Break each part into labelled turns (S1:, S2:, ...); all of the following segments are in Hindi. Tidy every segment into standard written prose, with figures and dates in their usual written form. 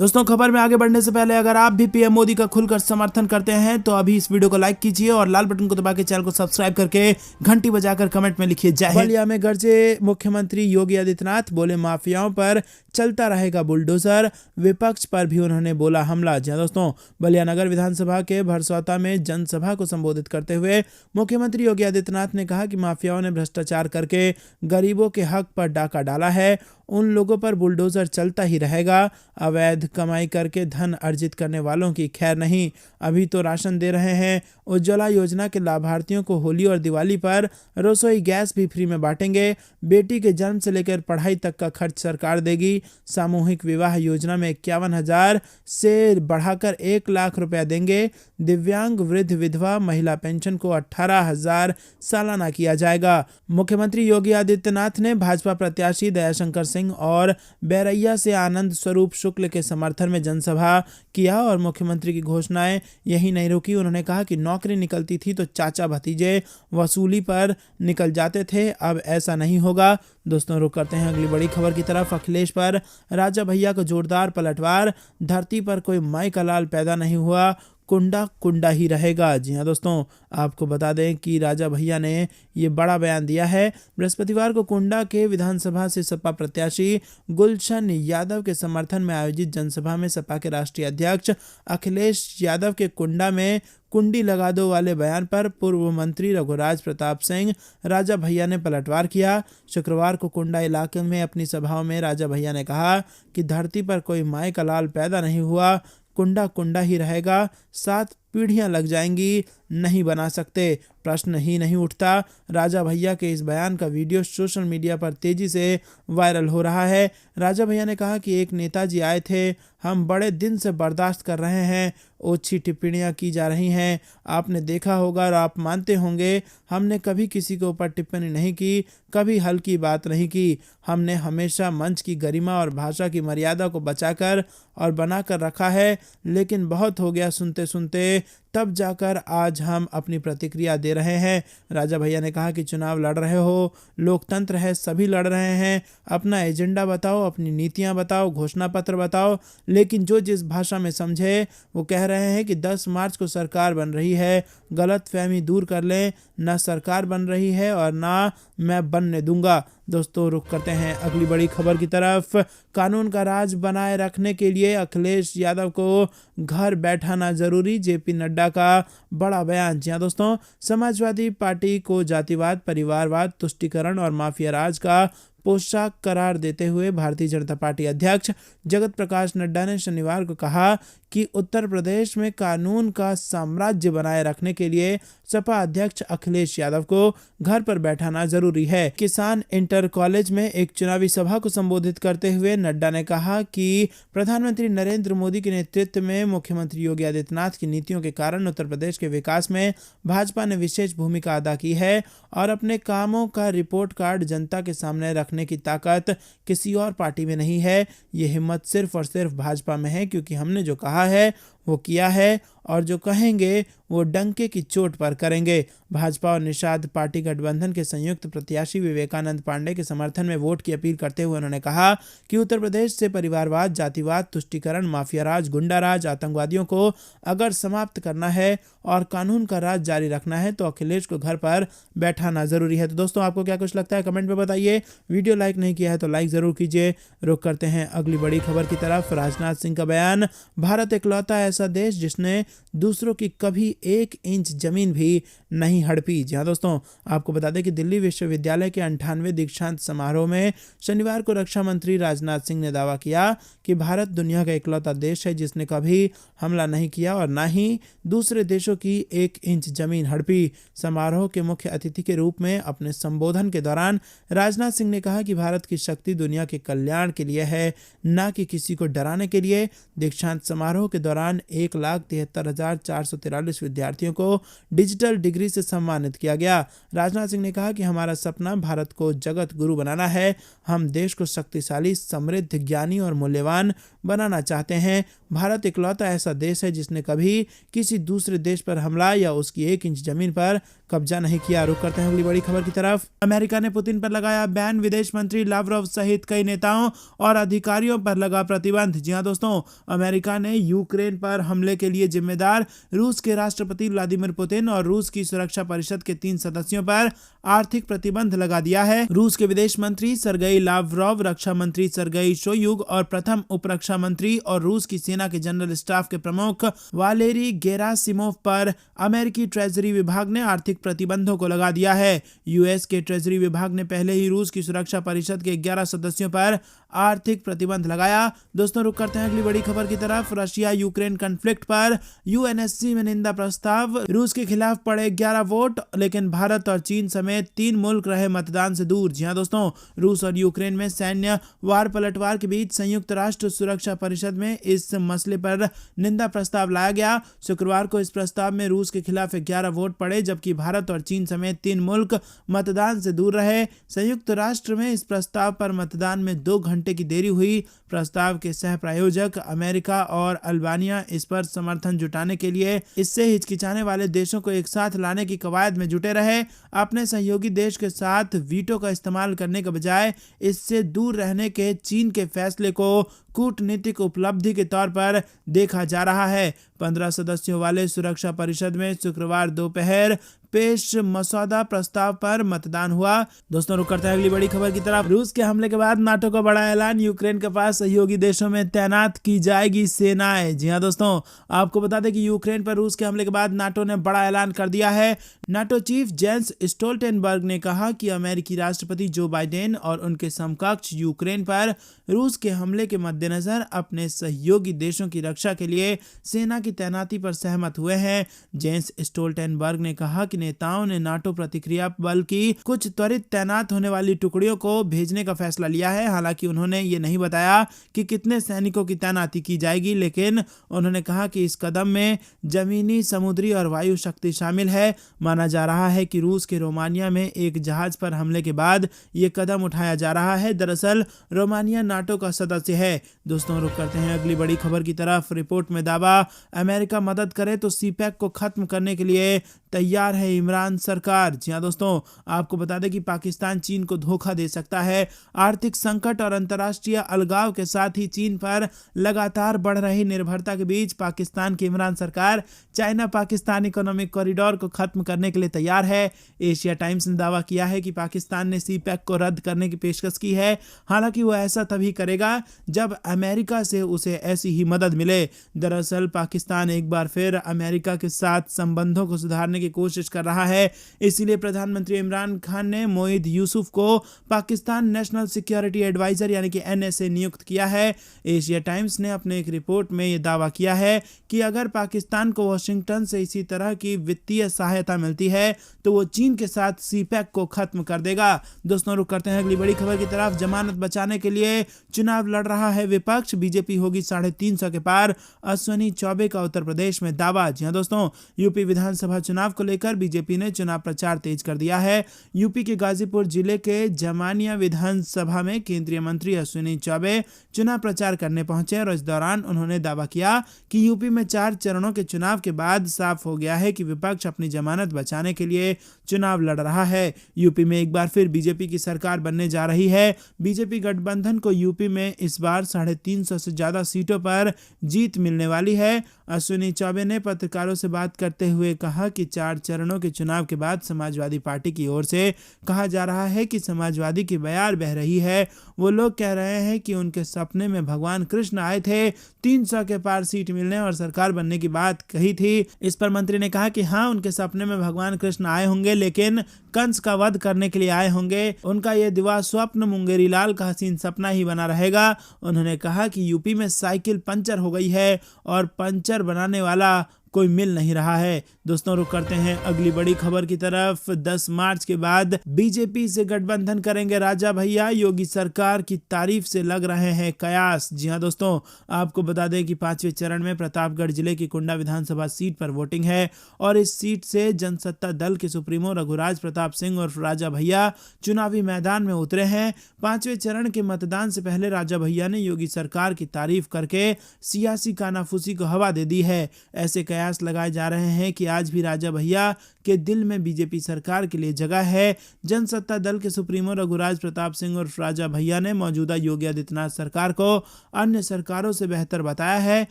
S1: दोस्तों, खबर में आगे बढ़ने से पहले अगर आप भी पीएम मोदी का खुलकर समर्थन करते हैं तो अभी इस वीडियो को लाइक कीजिए और लाल बटन को दबा के चैनल को सब्सक्राइब करके घंटी बजाकर कमेंट में लिखिए जय हिंद। बलिया में गरजे मुख्यमंत्री योगी आदित्यनाथ, बोले माफियाओं पर चलता रहेगा बुलडोजर, विपक्ष पर भी उन्होंने बोला हमला। जी दोस्तों, बलिया नगर विधानसभा के भरसौता में जनसभा को संबोधित करते हुए मुख्यमंत्री योगी आदित्यनाथ ने कहा कि माफियाओं ने भ्रष्टाचार करके गरीबों के हक पर डाका डाला है, उन लोगों पर बुलडोजर चलता ही रहेगा। अवैध कमाई करके धन अर्जित करने वालों की खैर नहीं। अभी तो राशन दे रहे हैं, उज्ज्वला योजना के लाभार्थियों को होली और दिवाली पर रसोई गैस भी फ्री में बांटेंगे। बेटी के जन्म से लेकर पढ़ाई तक का खर्च सरकार देगी। सामूहिक विवाह योजना में 51,000 से बढ़ाकर 1 लाख रुपया देंगे। दिव्यांग, वृद्ध, विधवा, महिला पेंशन को 18,000 सालाना किया जाएगा। मुख्यमंत्री योगी आदित्यनाथ ने भाजपा प्रत्याशी दयाशंकर सिंह और बैरैया से आनंद स्वरूप शुक्ल के समर्थन में जनसभा किया और मुख्यमंत्री की घोषणाएं यही नहीं रुकी। उन्होंने कहा कि नौकरी निकलती थी तो चाचा भतीजे वसूली पर निकल जाते थे, अब ऐसा नहीं होगा। दोस्तों, रुक करते हैं अगली बड़ी खबर की तरफ। अखिलेश पर राजा भैया का जोरदार पलटवार, धरती पर कोई माई का लाल पैदा नहीं हुआ, कुंडा कुंडा ही रहेगा। जी हाँ दोस्तों, आपको बता दें कि राजा भैया ने ये बड़ा बयान दिया है। बृहस्पतिवार को कुंडा के विधानसभा से सपा प्रत्याशी गुलशन यादव के समर्थन में आयोजित जनसभा में सपा के राष्ट्रीय अध्यक्ष अखिलेश यादव के कुंडा में कुंडी लगा दो वाले बयान पर पूर्व मंत्री रघुराज प्रताप सिंह राजा भैया ने पलटवार किया। शुक्रवार को कुंडा इलाके में अपनी सभाओं में राजा भैया ने कहा कि धरती पर कोई माई का लाल पैदा नहीं हुआ, कुंडा कुंडा ही रहेगा, 7 पीढ़ियां लग जाएंगी, नहीं बना सकते, प्रश्न ही नहीं उठता। राजा भैया के इस बयान का वीडियो सोशल मीडिया पर तेजी से वायरल हो रहा है। राजा भैया ने कहा कि एक नेताजी आए थे, हम बड़े दिन से बर्दाश्त कर रहे हैं, ओछी टिप्पणियां की जा रही हैं, आपने देखा होगा और आप मानते होंगे, हमने कभी किसी के ऊपर टिप्पणी नहीं की, कभी हल्की बात नहीं की। हमने हमेशा मंच की गरिमा और भाषा की मर्यादा को बचाकर और बनाकर रखा है, लेकिन बहुत हो गया सुनते सुनते, तब जाकर आज हम अपनी प्रतिक्रिया दे रहे हैं। राजा भैया ने कहा कि चुनाव लड़ रहे हो, लोकतंत्र है, सभी लड़ रहे हैं, अपना एजेंडा बताओ, अपनी नीतियां बताओ, घोषणा पत्र बताओ, लेकिन जो जिस भाषा में समझे वो कह रहे हैं कि 10 मार्च को सरकार बन रही है, गलत फहमी दूर कर लें, ना सरकार बन रही है और ना मैं बनने दूंगा। दोस्तों, रुक करते हैं अगली बड़ी खबर की तरफ। कानून का राज बनाए रखने के लिए अखिलेश यादव को घर बैठाना जरूरी, जेपी नड्डा का बड़ा बयान। जी हाँ दोस्तों, समाजवादी पार्टी को जातिवाद, परिवारवाद, तुष्टीकरण और माफिया राज का पोशाक करार देते हुए भारतीय जनता पार्टी अध्यक्ष जगत प्रकाश नड्डा ने शनिवार को कहा कि उत्तर प्रदेश में कानून का साम्राज्य बनाए रखने के लिए सपा अध्यक्ष अखिलेश यादव को घर पर बैठाना जरूरी है। किसान इंटर कॉलेज में एक चुनावी सभा को संबोधित करते हुए नड्डा ने कहा कि प्रधानमंत्री नरेंद्र मोदी के नेतृत्व में मुख्यमंत्री योगी आदित्यनाथ की नीतियों के कारण उत्तर प्रदेश के विकास में भाजपा ने विशेष भूमिका अदा की है और अपने कामों का रिपोर्ट कार्ड जनता के सामने रखने की ताकत किसी और पार्टी में नहीं है। ये हिम्मत सिर्फ और सिर्फ भाजपा में है, क्योंकि हमने जो कहा है वो किया है और जो कहेंगे वो डंके की चोट पर करेंगे। भाजपा और निषाद पार्टी गठबंधन के संयुक्त प्रत्याशी विवेकानंद पांडे के समर्थन में वोट की अपील करते हुए उन्होंने कहा कि उत्तर प्रदेश से परिवारवाद, जातिवाद, तुष्टीकरण, माफिया राज, गुंडा राज, आतंकवादियों को अगर समाप्त करना है और कानून का राज जारी रखना है तो अखिलेश को घर पर बैठाना जरूरी है। तो दोस्तों, आपको क्या कुछ लगता है कमेंट में बताइए। वीडियो लाइक नहीं किया है तो लाइक जरूर कीजिए। रुक करते हैं अगली बड़ी खबर की तरफ। राजनाथ सिंह का बयान, भारत इकलौता ऐसा देश जिसने दूसरों की कभी 1 इंच जमीन भी नहीं हड़पी। जी हाँ दोस्तों, आपको बता दें कि दिल्ली विश्वविद्यालय के 98वें दीक्षांत समारोह में शनिवार को रक्षा मंत्री राजनाथ सिंह ने दावा किया कि भारत दुनिया का इकलौता देश है जिसने कभी हमला नहीं किया और न ही दूसरे देशों की 1 इंच जमीन हड़पी। समारोह के मुख्य अतिथि के रूप में अपने संबोधन के दौरान राजनाथ सिंह ने कहा कि भारत की शक्ति दुनिया के कल्याण के लिए है, न कि किसी को डराने के लिए। दीक्षांत समारोह के दौरान 1,73,443 विद्यार्थियों को डिजिटल डिग्री से सम्मानित किया गया। राजनाथ सिंह ने कहा कि हमारा सपना भारत को जगत गुरु बनाना है, हम देश को शक्तिशाली, समृद्ध, ज्ञानी और मूल्यवान बनाना चाहते हैं। भारत इकलौता ऐसा देश है जिसने कभी किसी दूसरे देश पर हमला या उसकी 1 इंच जमीन पर कब्जा नहीं किया। रुक करते हैं अगली बड़ी खबर की तरफ। अमेरिका ने पुतिन पर लगाया बैन, विदेश विदेश मंत्री लावरोव सहित कई नेताओं और अधिकारियों पर लगा प्रतिबंध। जी हां दोस्तों, अमेरिका ने यूक्रेन पर हमले के लिए जिम्मेदार रूस के राष्ट्रपति व्लादिमीर पुतिन और रूस की सुरक्षा परिषद के 3 सदस्यों पर आर्थिक प्रतिबंध लगा दिया है। रूस के विदेश मंत्री सरगेई लावरोव, रक्षा मंत्री सरगेई शोइगु और प्रथम उप रक्षा मंत्री और रूस की सेना के जनरल स्टाफ के प्रमुख वालेरी गेरासिमोव पर अमेरिकी ट्रेजरी विभाग ने आर्थिक प्रतिबंधों को लगा दिया है। यूएस के ट्रेजरी विभाग ने पहले ही रूस की सुरक्षा परिषद के 11 सदस्यों पर आर्थिक प्रतिबंध लगाया। दोस्तों, रुक करते हैं अगली बड़ी खबर की तरफ। रशिया यूक्रेन कॉन्फ्लिक्ट पर यूएनएससी में निंदा प्रस्ताव। रूस के खिलाफ पड़े 11 वोट, लेकिन भारत और चीन समेत 3 मुल्क रहे मतदान से दूर। जी हां दोस्तों, रूस और यूक्रेन में सैन्य वार पलटवार के बीच संयुक्त राष्ट्र सुरक्षा परिषद में इस मसले पर निंदा प्रस्ताव लाया गया। शुक्रवार को इस प्रस्ताव में रूस के खिलाफ 11 वोट पड़े, जबकि भारत और चीन समेत 3 मुल्क मतदान से दूर रहे। संयुक्त राष्ट्र में इस प्रस्ताव पर मतदान में 2 घंटे की देरी हुई। प्रस्ताव के सह प्रायोजक अमेरिका और अल्बानिया इस पर समर्थन जुटाने के लिए इससे हिचकिचाने वाले देशों को एक साथ लाने की कवायद में जुटे रहे। अपने सहयोगी देश के साथ वीटो का इस्तेमाल करने के बजाय इससे दूर रहने के चीन के फैसले को कूटनीतिक उपलब्धि के तौर पर देखा जा रहा है। 15 सदस्यों वाले सुरक्षा परिषद में शुक्रवार दोपहर पेश मसौदा प्रस्ताव पर मतदान हुआ। दोस्तों, रुक करते हैं अगली बड़ी खबर की तरफ। रूस के हमले के बाद नाटो का बड़ा ऐलान। यूक्रेन के पास सहयोगी देशों में तैनात की जाएगी सेनाएं। जी हां दोस्तों, आपको बता दें कि यूक्रेन पर रूस के हमले के बाद नाटो ने बड़ा ऐलान कर दिया है। नाटो चीफ जेंस स्टोल्टेनबर्ग ने कहा कि अमेरिकी राष्ट्रपति जो बाइडेन और उनके समकक्ष यूक्रेन पर रूस के हमले के मद्देनजर अपने सहयोगी देशों की रक्षा के लिए सेना की तैनाती पर सहमत हुए हैं। जेंस स्टोल्टेनबर्ग ने कहा कि नेताओं ने नाटो प्रतिक्रिया बल की कुछ त्वरित तैनात होने वाली टुकड़ियों को भेजने का फैसला लिया है। हालांकि उन्होंने ये नहीं बताया कि कितने सैनिकों की तैनाती की जाएगी, लेकिन उन्होंने कहा कि इस कदम में जमीनी, समुद्री और वायु शक्ति शामिल है। माना जा रहा है कि रूस के रोमानिया में एक जहाज पर हमले के बाद ये कदम उठाया जा रहा है। दरअसल रोमानिया नाटो का सदस्य है। दोस्तों, रुक करते हैं अगली बड़ी खबर की तरफ। रिपोर्ट में दावा, अमेरिका मदद करे तो सीपैक को खत्म करने के लिए तैयार है इमरान सरकार। जी हां दोस्तों, आपको बता दें कि पाकिस्तान चीन को धोखा दे सकता है। आर्थिक संकट और अंतर्राष्ट्रीय अलगाव के साथ ही चीन पर लगातार बढ़ रही निर्भरता के बीच पाकिस्तान की इमरान सरकार चाइना पाकिस्तान इकोनॉमिक कॉरिडोर को खत्म करने के लिए तैयार है। एशिया टाइम्स ने दावा किया है कि पाकिस्तान ने सीपैक को रद्द करने की पेशकश की है। हालांकि वो ऐसा तभी करेगा जब अमेरिका से उसे ऐसी ही मदद मिले। दरअसल पाकिस्तान एक बार फिर अमेरिका के साथ संबंधों को सुधारने की कोशिश कर रहा है। इसीलिए प्रधानमंत्री इमरान खान ने मोईद यूसुफ को पाकिस्तान नेशनल सिक्योरिटी एडवाइजर यानी कि NSA नियुक्त किया है। एशिया टाइम्स ने अपने एक रिपोर्ट में यह दावा किया है कि अगर पाकिस्तान को वाशिंगटन से इसी तरह की वित्तीय सहायता मिलती है तो वो चीन के साथ सीपैक को खत्म कर देगा। दोस्तों, रुक करते हैं अगली बड़ी खबर की तरफ। जमानत बचाने के लिए चुनाव लड़ रहा है विपक्ष। बीजेपी होगी 350 के पार, अश्विनी चौबे का उत्तर प्रदेश में दावा। जी हां दोस्तों, यूपी विधानसभा चुनाव को लेकर बीजेपी ने चुनाव प्रचार तेज कर दिया है। यूपी के गाजीपुर जिले के जमानिया विधानसभा में केंद्रीय मंत्री अश्विनी चौबे चुनाव प्रचार करने पहुंचे और इस दौरान उन्होंने दावा किया कि यूपी में 4 चरणों के चुनाव के बाद साफ हो गया है कि विपक्ष अपनी जमानत बचाने के लिए चुनाव लड़ रहा है। यूपी में एक बार फिर बीजेपी की सरकार बनने जा रही है। बीजेपी गठबंधन को यूपी में इस बार 350 से ज्यादा सीटों पर जीत मिलने वाली है। अश्विनी चौबे ने पत्रकारों से बात करते हुए कहा कि 4 चरणों के चुनाव के बाद समाजवादी पार्टी की ओर से कहा जा रहा है कि समाजवादी की बयार बह रही है। वो लोग कह रहे हैं कि उनके सपने में भगवान कृष्ण आए थे, 300 के पार सीट मिलने और सरकार बनने की बात कही थी। इस पर मंत्री ने कहा कि हाँ, उनके सपने में भगवान कृष्ण आए होंगे, लेकिन कंस का वध करने के लिए आए होंगे। उनका यह दिवा स्वप्न मुंगेरी लाल का हसीन सपना ही बना रहेगा। उन्होंने कहा कि यूपी में साइकिल पंचर हो गई है और पंचर बनाने वाला कोई मिल नहीं रहा है। दोस्तों, रुक करते हैं अगली बड़ी खबर की तरफ। 10 मार्च के बाद बीजेपी से गठबंधन करेंगे राजा भैया, योगी सरकार की तारीफ से लग रहे हैं कयास। जी हां दोस्तों, आपको बता दें कि 5वें चरण में प्रतापगढ़ जिले की कुंडा विधानसभा सीट पर वोटिंग है और इस सीट से जनसत्ता दल के सुप्रीमो रघुराज प्रताप सिंह और राजा भैया चुनावी मैदान में उतरे हैं। 5वें चरण के मतदान से पहले राजा भैया ने योगी सरकार की तारीफ करके सियासी कानाफूसी को हवा दे दी है। ऐसे कयास लगाए जा रहे हैं कि आज भी राजा भैया के दिल में बीजेपी सरकार के लिए जगह है। जनसत्ता दल के सुप्रीमो रघुराज प्रताप सिंह और राजा भैया ने मौजूदा योगी आदित्यनाथ सरकार को अन्य सरकारों से बेहतर बताया है।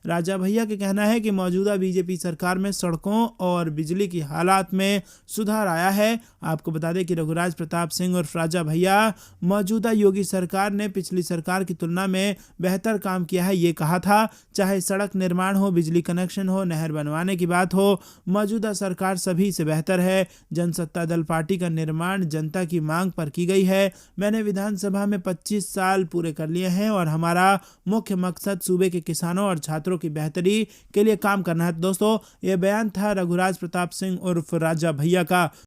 S1: राजा भैया का कहना है कि मौजूदा बीजेपी सरकार में सड़कों और बिजली की हालात में सुधार आया है। आपको बता दें कि रघुराज प्रताप सिंह और राजा भैया मौजूदा योगी सरकार ने पिछली सरकार की तुलना में बेहतर काम किया है ये कहा था। चाहे सड़क निर्माण हो, बिजली कनेक्शन हो, नहर बनवाने की बात हो, मौजूदा सरकार सभी से बेहतर है। जनसत्ता दल पार्टी का निर्माण जनता की मांग पर की गई है। मैंने विधानसभा में 25 साल पूरे कर लिए हैं और हमारा मुख्य मकसद सूबे के किसानों और छात्रों की बेहतरी के लिए काम करना है। दोस्तों, यह बयान था रघुराज प्रताप सिंह उर्फ राजा भैया का।